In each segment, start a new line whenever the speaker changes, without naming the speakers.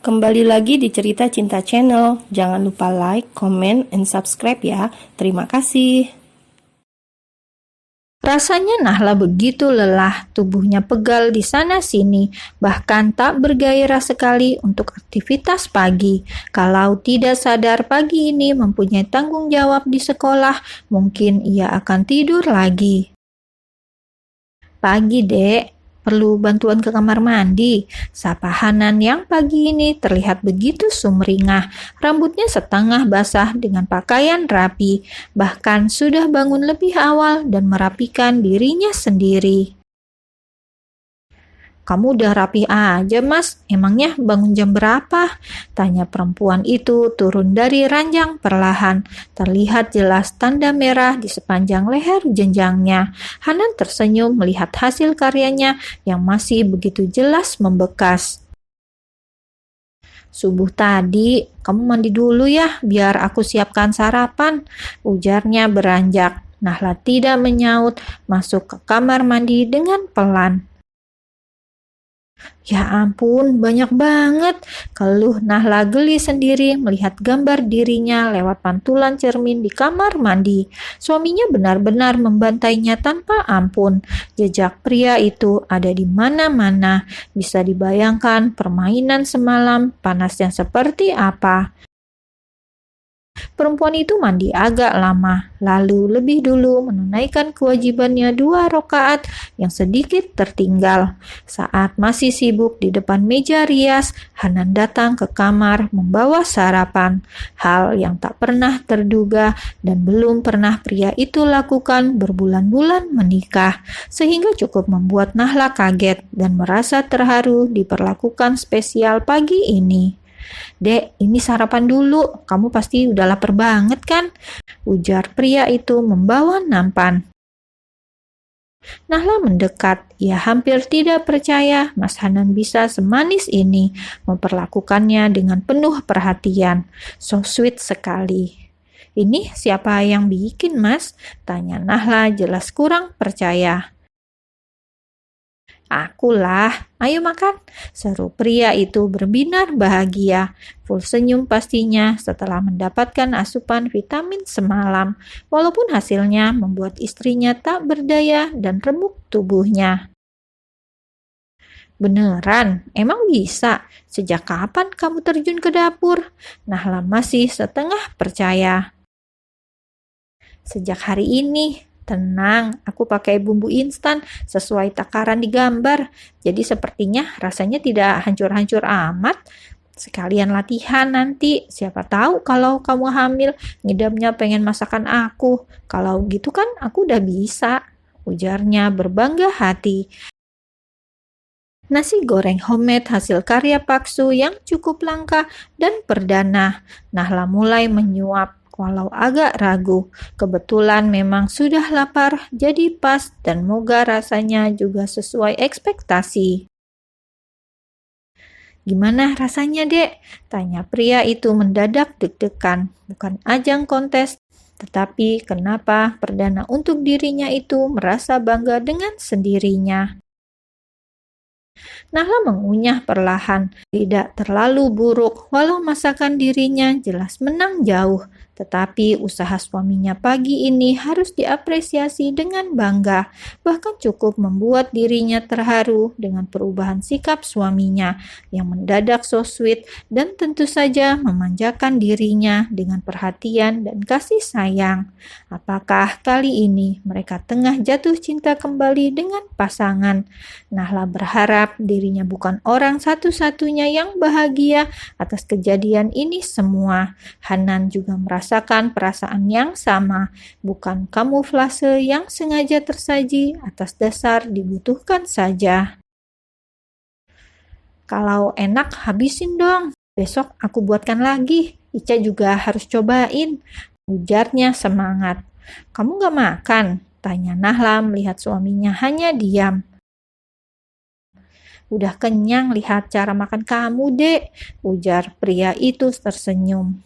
Kembali lagi di Cerita Cinta Channel. Jangan lupa like, comment, and subscribe ya. Terima kasih.
Rasanya Nahla begitu lelah, tubuhnya pegal di sana-sini, bahkan tak bergairah sekali untuk aktivitas pagi. Kalau tidak sadar pagi ini mempunyai tanggung jawab di sekolah, mungkin ia akan tidur lagi. Pagi, Dek. Perlu bantuan ke kamar mandi. Sapa Hanan yang pagi ini terlihat begitu sumringah. Rambutnya setengah basah dengan pakaian rapi. Bahkan sudah bangun lebih awal dan merapikan dirinya sendiri. "Kamu udah rapi aja, Mas. Emangnya bangun jam berapa?" tanya perempuan itu turun dari ranjang perlahan. Terlihat jelas tanda merah di sepanjang leher jenjangnya. Hanan tersenyum melihat hasil karyanya yang masih begitu jelas membekas. "Subuh tadi, kamu mandi dulu ya, biar aku siapkan sarapan," ujarnya beranjak. Nahla tidak menyaut, masuk ke kamar mandi dengan pelan. "Ya ampun, banyak banget," keluh Nahla geli sendiri melihat gambar dirinya lewat pantulan cermin di kamar mandi. Suaminya benar-benar membantainya tanpa ampun. Jejak pria itu ada di mana-mana. Bisa dibayangkan permainan semalam panasnya seperti apa. Perempuan itu mandi agak lama, lalu lebih dulu menunaikan kewajibannya 2 rakaat yang sedikit tertinggal. Saat masih sibuk di depan meja rias, Hanan datang ke kamar membawa sarapan. Hal yang tak pernah terduga dan belum pernah pria itu lakukan berbulan-bulan menikah, sehingga cukup membuat Nahla kaget dan merasa terharu diperlakukan spesial pagi ini. "Dek, ini sarapan dulu, kamu pasti udah lapar banget kan?" ujar pria itu membawa nampan. Nahla mendekat. Ia hampir tidak percaya Mas Hanan bisa semanis ini, memperlakukannya dengan penuh perhatian. So sweet sekali. "Ini siapa yang bikin, Mas?" tanya Nahla jelas kurang percaya. "Akulah, ayo makan," seru pria itu berbinar bahagia. Full senyum pastinya setelah mendapatkan asupan vitamin semalam, walaupun hasilnya membuat istrinya tak berdaya dan remuk tubuhnya. "Beneran? Emang bisa? Sejak kapan kamu terjun ke dapur?" Nahla masih setengah percaya. "Sejak hari ini. Tenang, aku pakai bumbu instan sesuai takaran di gambar. Jadi sepertinya rasanya tidak hancur-hancur amat. Sekalian latihan nanti. Siapa tahu kalau kamu hamil, ngidamnya pengen masakan aku. Kalau gitu kan aku udah bisa," ujarnya berbangga hati. Nasi goreng homemade hasil karya Paksu yang cukup langka dan perdana. Nahla mulai menyuap walau agak ragu. Kebetulan memang sudah lapar, jadi pas dan moga rasanya juga sesuai ekspektasi. "Gimana rasanya, Dek?" tanya pria itu mendadak deg-degan. Bukan ajang kontes, tetapi kenapa perdana untuk dirinya itu merasa bangga dengan sendirinya. Nahla mengunyah perlahan, tidak terlalu buruk walau masakan dirinya jelas menang jauh. Tetapi usaha suaminya pagi ini harus diapresiasi dengan bangga, bahkan cukup membuat dirinya terharu dengan perubahan sikap suaminya yang mendadak so sweet dan tentu saja memanjakan dirinya dengan perhatian dan kasih sayang. Apakah kali ini mereka tengah jatuh cinta kembali dengan pasangan? Nahla berharap dirinya bukan orang satu-satunya yang bahagia atas kejadian ini semua. Hanan juga merasakan perasaan yang sama, bukan kamuflase yang sengaja tersaji atas dasar dibutuhkan saja. "Kalau enak habisin dong, besok aku buatkan lagi. Ica juga harus cobain," ujarnya semangat. "Kamu gak makan?" tanya Nahla melihat suaminya hanya diam. "Udah kenyang lihat cara makan kamu, Dek," ujar pria itu tersenyum.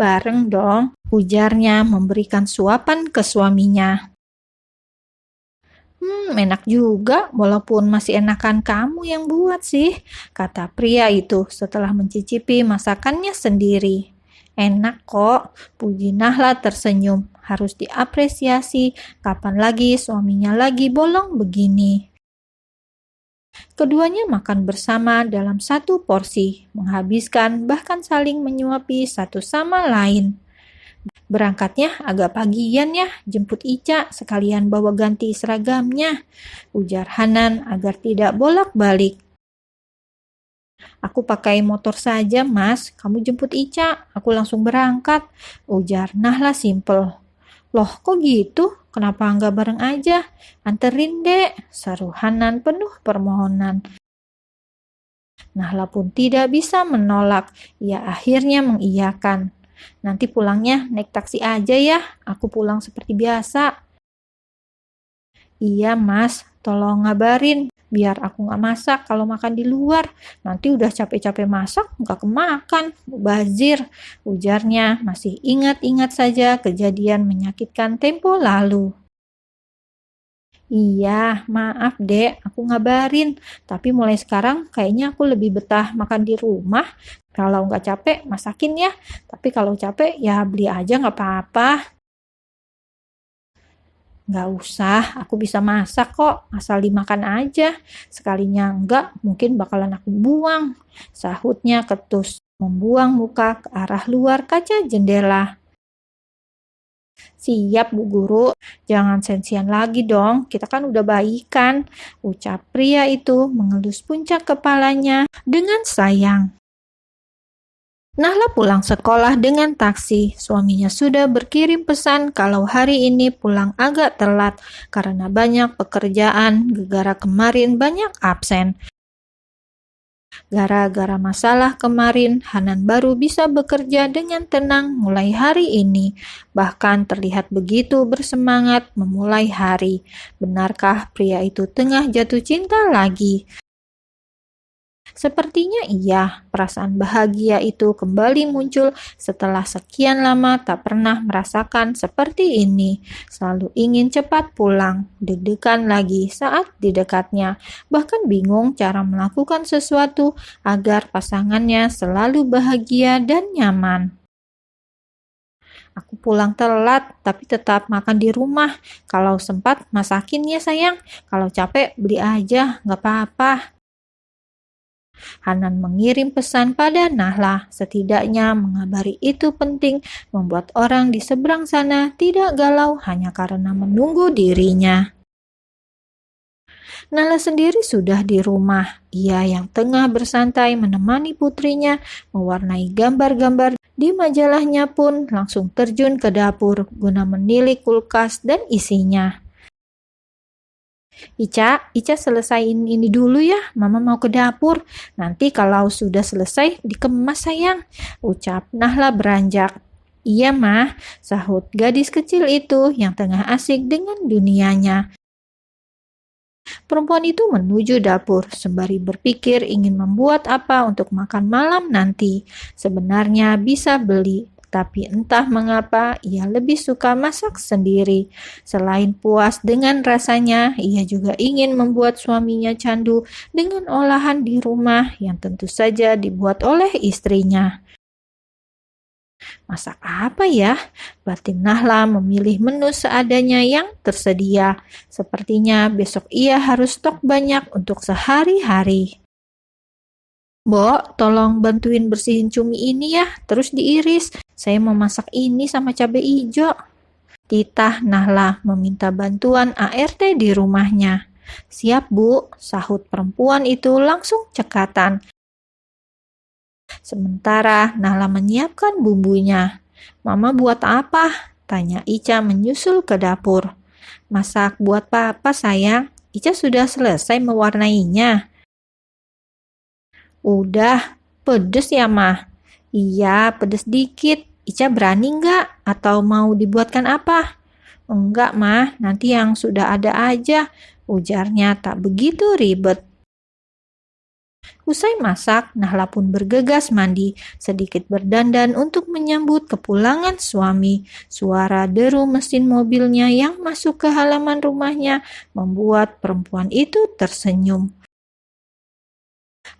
"Bareng dong," ujarnya memberikan suapan ke suaminya. Enak juga, walaupun masih enakan kamu yang buat sih, kata pria itu setelah mencicipi masakannya sendiri. Enak kok, puji Nahla tersenyum. Harus diapresiasi, kapan lagi suaminya lagi bolong begini. Keduanya makan bersama dalam satu porsi, menghabiskan bahkan saling menyuapi satu sama lain. Berangkatnya agak pagian ya, jemput Ica sekalian bawa ganti seragamnya, ujar Hanan agar tidak bolak-balik. Aku pakai motor saja mas, kamu jemput Ica, aku langsung berangkat, ujar Nahla simpel. Loh kok gitu? Kenapa nggak bareng aja? Anterin dek, seru Hanan penuh permohonan. Nahla pun tidak bisa menolak, ia akhirnya mengiyakan. Nanti pulangnya naik taksi aja ya, aku pulang seperti biasa. Iya mas, tolong ngabarin, biar aku gak masak kalau makan di luar. Nanti udah capek-capek masak, gak kemakan, mubazir, ujarnya masih ingat-ingat saja kejadian menyakitkan tempo lalu. Iya, maaf dek, aku ngabarin. Tapi mulai sekarang kayaknya aku lebih betah makan di rumah. Kalau nggak capek, masakin ya. Tapi kalau capek, ya beli aja nggak apa-apa. Nggak usah, aku bisa masak kok. Asal dimakan aja. Sekalinya enggak, mungkin bakalan aku buang. Sahutnya ketus, membuang muka ke arah luar kaca jendela. Siap Bu Guru, jangan sensian lagi dong, kita kan udah baikan, ucap pria itu mengelus puncak kepalanya dengan sayang. Nahla pulang sekolah dengan taksi, suaminya sudah berkirim pesan kalau hari ini pulang agak telat karena banyak pekerjaan, gegara kemarin banyak absen. Gara-gara masalah kemarin, Hanan baru bisa bekerja dengan tenang mulai hari ini. Bahkan terlihat begitu bersemangat memulai hari. Benarkah pria itu tengah jatuh cinta lagi? Sepertinya iya, perasaan bahagia itu kembali muncul setelah sekian lama tak pernah merasakan seperti ini. Selalu ingin cepat pulang, deg-degan lagi saat di dekatnya, bahkan bingung cara melakukan sesuatu agar pasangannya selalu bahagia dan nyaman. Aku pulang telat, tapi tetap makan di rumah. Kalau sempat, masakin ya sayang. Kalau capek, beli aja, nggak apa-apa. Hanan mengirim pesan pada Nahla, setidaknya mengabari itu penting, membuat orang di seberang sana tidak galau hanya karena menunggu dirinya. Nahla sendiri sudah di rumah. Ia yang tengah bersantai menemani putrinya, mewarnai gambar-gambar di majalahnya pun langsung terjun ke dapur guna menilik kulkas dan isinya. Ica selesaiin ini dulu ya, Mama mau ke dapur. Nanti kalau sudah selesai dikemas sayang, ucap Nahla beranjak. Iya mah, sahut gadis kecil itu yang tengah asik dengan dunianya. Perempuan itu menuju dapur sembari berpikir ingin membuat apa untuk makan malam nanti. Sebenarnya bisa beli, tapi entah mengapa ia lebih suka masak sendiri. Selain puas dengan rasanya, ia juga ingin membuat suaminya candu dengan olahan di rumah yang tentu saja dibuat oleh istrinya. Masak apa ya? Batin Nahla memilih menu seadanya yang tersedia. Sepertinya besok ia harus stok banyak untuk sehari-hari. Mbok, tolong bantuin bersihin cumi ini ya, terus diiris. Saya mau masak ini sama cabai hijau. Titah Nahla meminta bantuan ART di rumahnya. Siap Bu, sahut perempuan itu langsung cekatan. Sementara Nahla menyiapkan bumbunya. Mama buat apa? Tanya Ica menyusul ke dapur. Masak buat papa sayang. Ica sudah selesai mewarnainya. Udah, pedes ya mah? Iya, pedes dikit. Ica berani nggak? Atau mau dibuatkan apa? Enggak mah, nanti yang sudah ada aja. Ujarnya tak begitu ribet. Usai masak, Nahla pun bergegas mandi, sedikit berdandan untuk menyambut kepulangan suami. Suara deru mesin mobilnya yang masuk ke halaman rumahnya membuat perempuan itu tersenyum.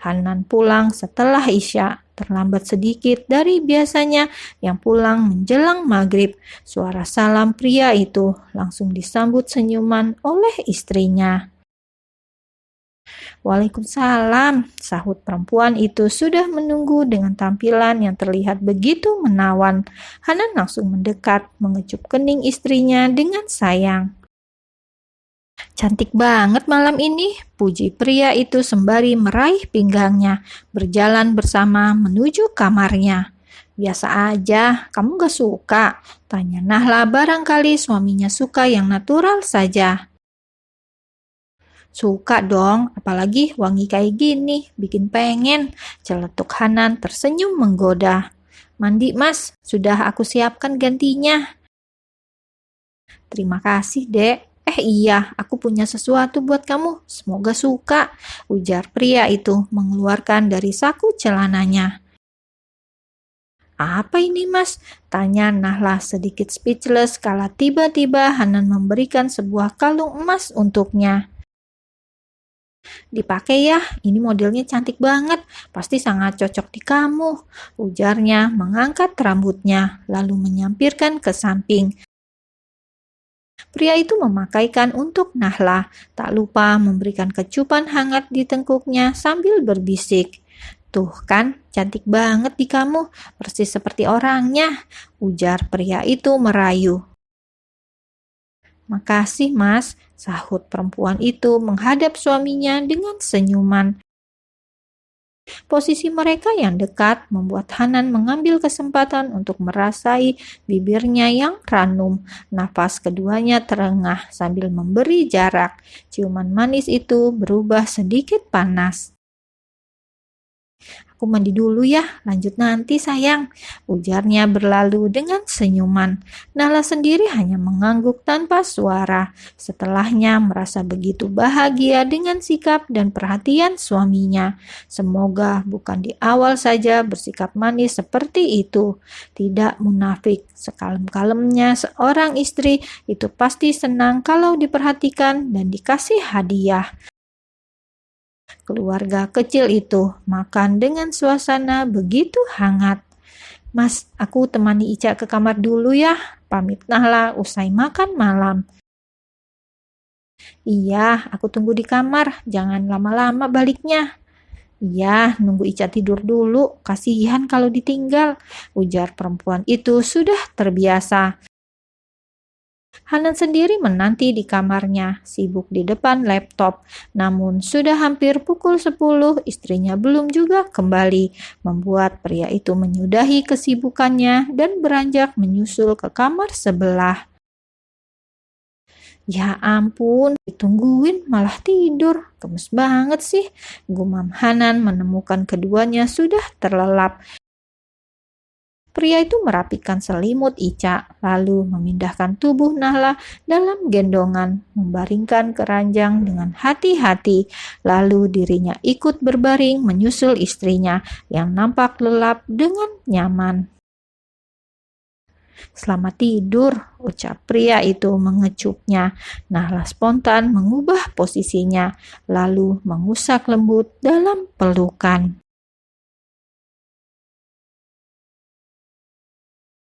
Hanan pulang setelah Isya, terlambat sedikit dari biasanya yang pulang menjelang maghrib. Suara salam pria itu langsung disambut senyuman oleh istrinya. Waalaikumsalam, sahut perempuan itu sudah menunggu dengan tampilan yang terlihat begitu menawan. Hanan langsung mendekat, mengecup kening istrinya dengan sayang. Cantik banget malam ini, puji pria itu sembari meraih pinggangnya, berjalan bersama menuju kamarnya. Biasa aja, kamu gak suka? Tanya Nahla, barangkali suaminya suka yang natural saja. Suka dong, apalagi wangi kayak gini, bikin pengen. Celetuk Hanan tersenyum menggoda. Mandi mas, sudah aku siapkan gantinya. Terima kasih dek. Iya, aku punya sesuatu buat kamu, semoga suka, ujar pria itu mengeluarkan dari saku celananya. Apa ini mas? Tanya Nahla sedikit speechless kala tiba-tiba Hanan memberikan sebuah kalung emas untuknya. Dipakai ya, ini modelnya cantik banget, pasti sangat cocok di kamu, ujarnya mengangkat rambutnya, lalu menyampirkan ke samping. Pria itu memakaikan untuk Nahla, tak lupa memberikan kecupan hangat di tengkuknya sambil berbisik. Tuh kan, cantik banget di kamu, persis seperti orangnya, ujar pria itu merayu. Makasih mas, sahut perempuan itu menghadap suaminya dengan senyuman. Posisi mereka yang dekat membuat Hanan mengambil kesempatan untuk merasai bibirnya yang ranum. Nafas keduanya terengah sambil memberi jarak. Ciuman manis itu berubah sedikit panas. Aku mandi dulu ya, lanjut nanti sayang, ujarnya berlalu dengan senyuman. Nahla sendiri hanya mengangguk tanpa suara. Setelahnya merasa begitu bahagia dengan sikap dan perhatian suaminya. Semoga bukan di awal saja bersikap manis seperti itu. Tidak munafik, sekalem-kalemnya seorang istri itu pasti senang kalau diperhatikan dan dikasih hadiah. Keluarga kecil itu makan dengan suasana begitu hangat. Mas, aku temani Ica ke kamar dulu ya, pamit Nahla usai makan malam. Iya, aku tunggu di kamar, jangan lama-lama baliknya. Iya, nunggu Ica tidur dulu, kasihan kalau ditinggal, ujar perempuan itu sudah terbiasa. Hanan sendiri menanti di kamarnya, sibuk di depan laptop. Namun sudah hampir pukul 10, istrinya belum juga kembali, membuat pria itu menyudahi kesibukannya dan beranjak menyusul ke kamar sebelah. Ya ampun, ditungguin malah tidur. Gemes banget sih, gumam Hanan menemukan keduanya sudah terlelap. Pria itu merapikan selimut Ica, lalu memindahkan tubuh Nahla dalam gendongan, membaringkan keranjang dengan hati-hati. Lalu dirinya ikut berbaring menyusul istrinya yang nampak lelap dengan nyaman. Selamat tidur, ucap pria itu mengecupnya. Nahla spontan mengubah posisinya, lalu mengusak lembut dalam pelukan.